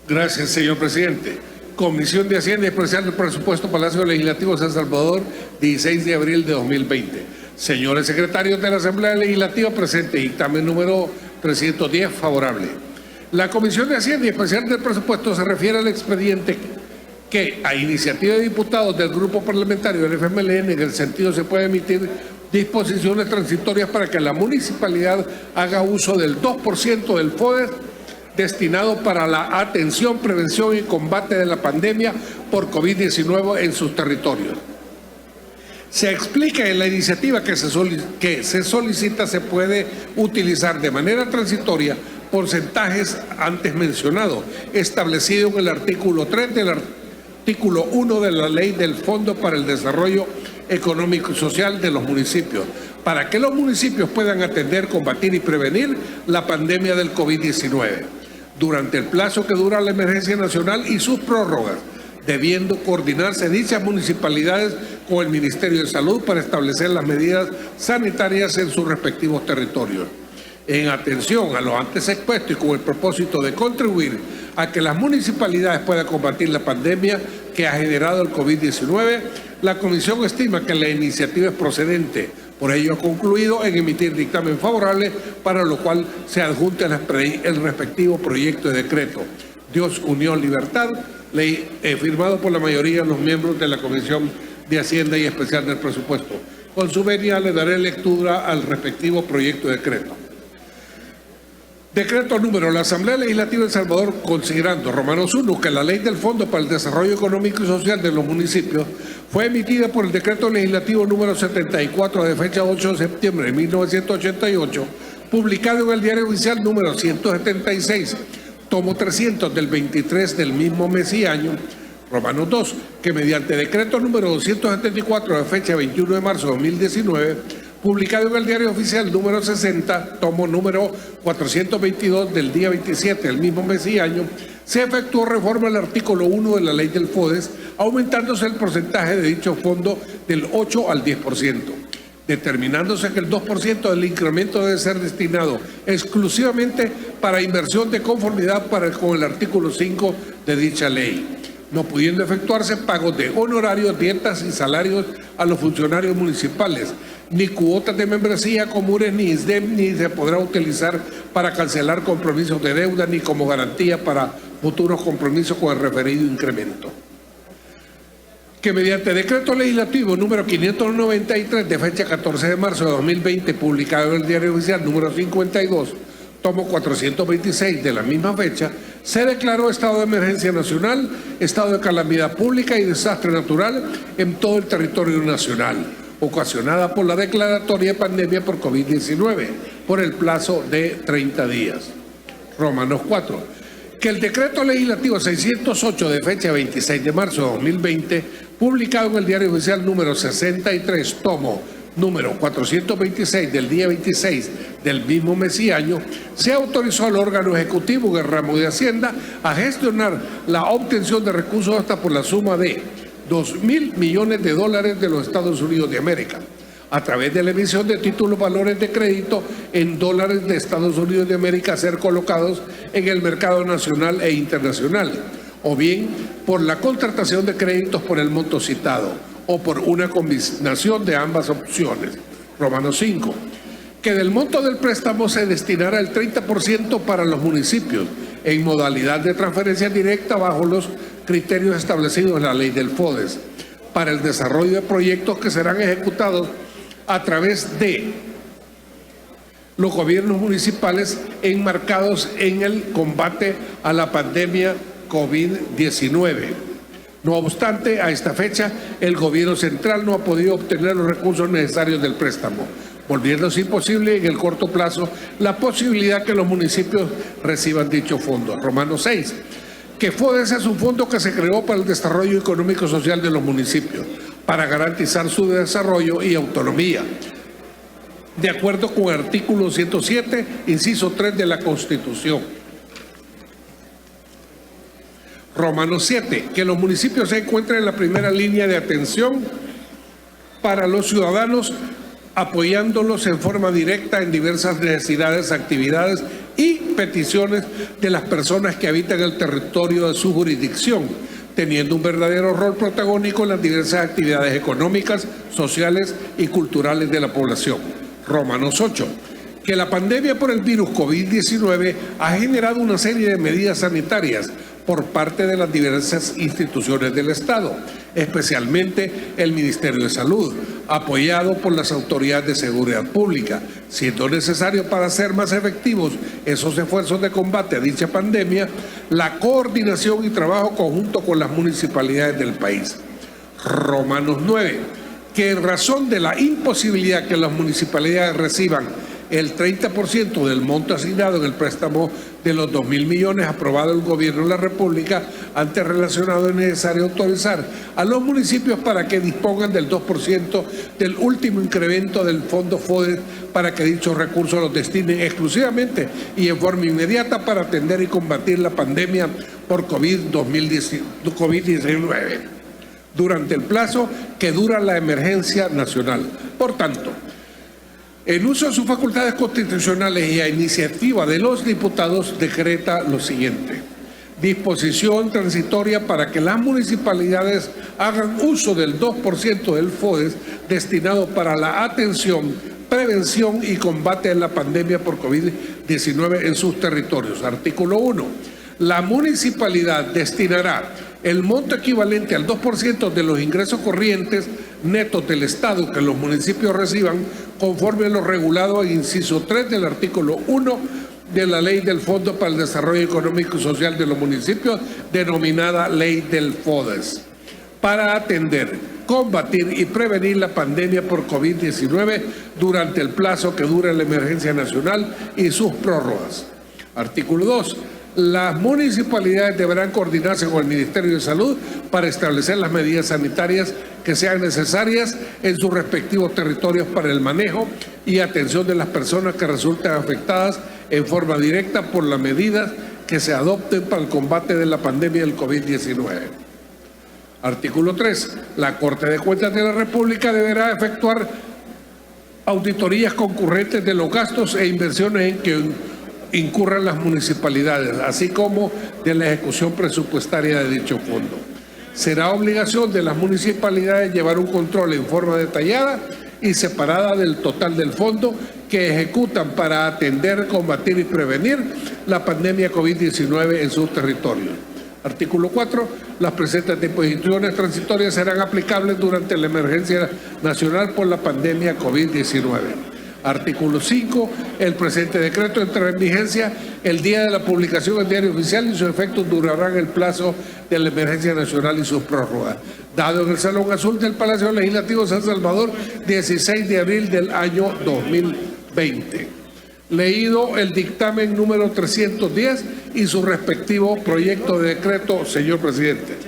Gracias, señor presidente. Comisión de Hacienda Especial del Presupuesto Palacio Legislativo San Salvador, 16 de abril de 2020. Señores secretarios de la Asamblea Legislativa, presente dictamen número 310, favorable. La Comisión de Hacienda Especial del Presupuesto se refiere al expediente que, a iniciativa de diputados del Grupo Parlamentario del FMLN, en el sentido se puede emitir disposiciones transitorias para que la municipalidad haga uso del 2% del FODES destinado para la atención, prevención y combate de la pandemia por COVID-19 en sus territorios. Se explica en la iniciativa que se solicita se puede utilizar de manera transitoria porcentajes antes mencionados, establecido en el artículo 3 del artículo 1 de la Ley del Fondo para el Desarrollo Económico y Social de los municipios, para que los municipios puedan atender, combatir y prevenir la pandemia del COVID-19 durante el plazo que dura la emergencia nacional y sus prórrogas, debiendo coordinarse dichas municipalidades con el Ministerio de Salud para establecer las medidas sanitarias en sus respectivos territorios. En atención a lo antes expuesto y con el propósito de contribuir a que las municipalidades puedan combatir la pandemia que ha generado el COVID-19, la Comisión estima que la iniciativa es procedente. Por ello ha concluido en emitir dictamen favorable, para lo cual se adjunta el respectivo proyecto de decreto. Dios, Unión, Libertad, ley firmado por la mayoría de los miembros de la Comisión de Hacienda y Especial del Presupuesto. Con su venia le daré lectura al respectivo proyecto de decreto. Decreto número: la Asamblea Legislativa de El Salvador, considerando Romanos 1 que la Ley del Fondo para el Desarrollo Económico y Social de los Municipios fue emitida por el Decreto Legislativo número 74 de fecha 8 de septiembre de 1988, publicado en el Diario Oficial número 176, tomo 300 del 23 del mismo mes y año. Romanos 2, que mediante decreto número 274 de fecha 21 de marzo de 2019, publicado en el Diario Oficial número 60, tomo número 422 del día 27 del mismo mes y año, se efectuó reforma al artículo 1 de la Ley del FODES, aumentándose el porcentaje de dicho fondo del 8 al 10%, determinándose que el 2% del incremento debe ser destinado exclusivamente para inversión de conformidad con el artículo 5 de dicha ley, no pudiendo efectuarse pagos de honorarios, dietas y salarios a los funcionarios municipales, ni cuotas de membresía comunes, ni ISDEM, ni se podrá utilizar para cancelar compromisos de deuda, ni como garantía para futuros compromisos con el referido incremento. Que mediante decreto legislativo número 593 de fecha 14 de marzo de 2020, publicado en el Diario Oficial número 52, tomo 426 de la misma fecha, se declaró estado de emergencia nacional, estado de calamidad pública y desastre natural en todo el territorio nacional, ocasionada por la declaratoria de pandemia por COVID-19, por el plazo de 30 días. Romanos 4. Que el decreto legislativo 608 de fecha 26 de marzo de 2020, publicado en el Diario Oficial número 63, tomo número 426 del día 26 del mismo mes y año, se autorizó al órgano ejecutivo del ramo de Hacienda a gestionar la obtención de recursos hasta por la suma de $2.000 millones de los Estados Unidos de América, a través de la emisión de títulos valores de crédito en dólares de Estados Unidos de América a ser colocados en el mercado nacional e internacional, o bien por la contratación de créditos por el monto citado, o por una combinación de ambas opciones. Romanos 5. Que del monto del préstamo se destinará el 30% para los municipios en modalidad de transferencia directa bajo los criterios establecidos en la Ley del FODES, para el desarrollo de proyectos que serán ejecutados a través de los gobiernos municipales enmarcados en el combate a la pandemia COVID-19. No obstante, a esta fecha, el gobierno central no ha podido obtener los recursos necesarios del préstamo, volviéndose imposible en el corto plazo la posibilidad que los municipios reciban dicho fondo. Romanos 6. Que FODES es un fondo que se creó para el desarrollo económico y social de los municipios, para garantizar su desarrollo y autonomía, de acuerdo con el artículo 107, inciso 3 de la Constitución. Romanos 7, que los municipios se encuentren en la primera línea de atención para los ciudadanos, apoyándolos en forma directa en diversas necesidades, actividades y peticiones de las personas que habitan el territorio de su jurisdicción, teniendo un verdadero rol protagónico en las diversas actividades económicas, sociales y culturales de la población. Romanos 8. Que la pandemia por el virus COVID-19 ha generado una serie de medidas sanitarias por parte de las diversas instituciones del Estado, especialmente el Ministerio de Salud, apoyado por las autoridades de seguridad pública, siendo necesario para hacer más efectivos esos esfuerzos de combate a dicha pandemia, la coordinación y trabajo conjunto con las municipalidades del país. Romanos 9. Que en razón de la imposibilidad que las municipalidades reciban el 30% del monto asignado en el préstamo de los 2.000 millones aprobado el Gobierno de la República, antes relacionado, es necesario autorizar a los municipios para que dispongan del 2% del último incremento del Fondo FODES para que dichos recursos los destinen exclusivamente y en forma inmediata para atender y combatir la pandemia por COVID-19 durante el plazo que dura la emergencia nacional. Por tanto, en uso de sus facultades constitucionales y a iniciativa de los diputados, decreta lo siguiente. Disposición transitoria para que las municipalidades hagan uso del 2% del FODES destinado para la atención, prevención y combate de la pandemia por COVID-19 en sus territorios. Artículo 1. La municipalidad destinará el monto equivalente al 2% de los ingresos corrientes netos del Estado que los municipios reciban conforme a lo regulado en inciso 3 del artículo 1 de la Ley del Fondo para el Desarrollo Económico y Social de los Municipios, denominada Ley del FODES, para atender, combatir y prevenir la pandemia por COVID-19 durante el plazo que dura la emergencia nacional y sus prórrogas. Artículo 2. Las municipalidades deberán coordinarse con el Ministerio de Salud para establecer las medidas sanitarias que sean necesarias en sus respectivos territorios para el manejo y atención de las personas que resulten afectadas en forma directa por las medidas que se adopten para el combate de la pandemia del COVID-19. Artículo 3. La Corte de Cuentas de la República deberá efectuar auditorías concurrentes de los gastos e inversiones en que incurran las municipalidades, así como de la ejecución presupuestaria de dicho fondo. Será obligación de las municipalidades llevar un control en forma detallada y separada del total del fondo que ejecutan para atender, combatir y prevenir la pandemia COVID-19 en sus territorios. Artículo 4. Las presentes disposiciones transitorias serán aplicables durante la emergencia nacional por la pandemia COVID-19. Artículo 5. El presente decreto entrará en vigencia el día de la publicación en el Diario Oficial y sus efectos durarán el plazo de la emergencia nacional y sus prórrogas. Dado en el Salón Azul del Palacio Legislativo de San Salvador, 16 de abril del año 2020. Leído el dictamen número 310 y su respectivo proyecto de decreto, señor presidente.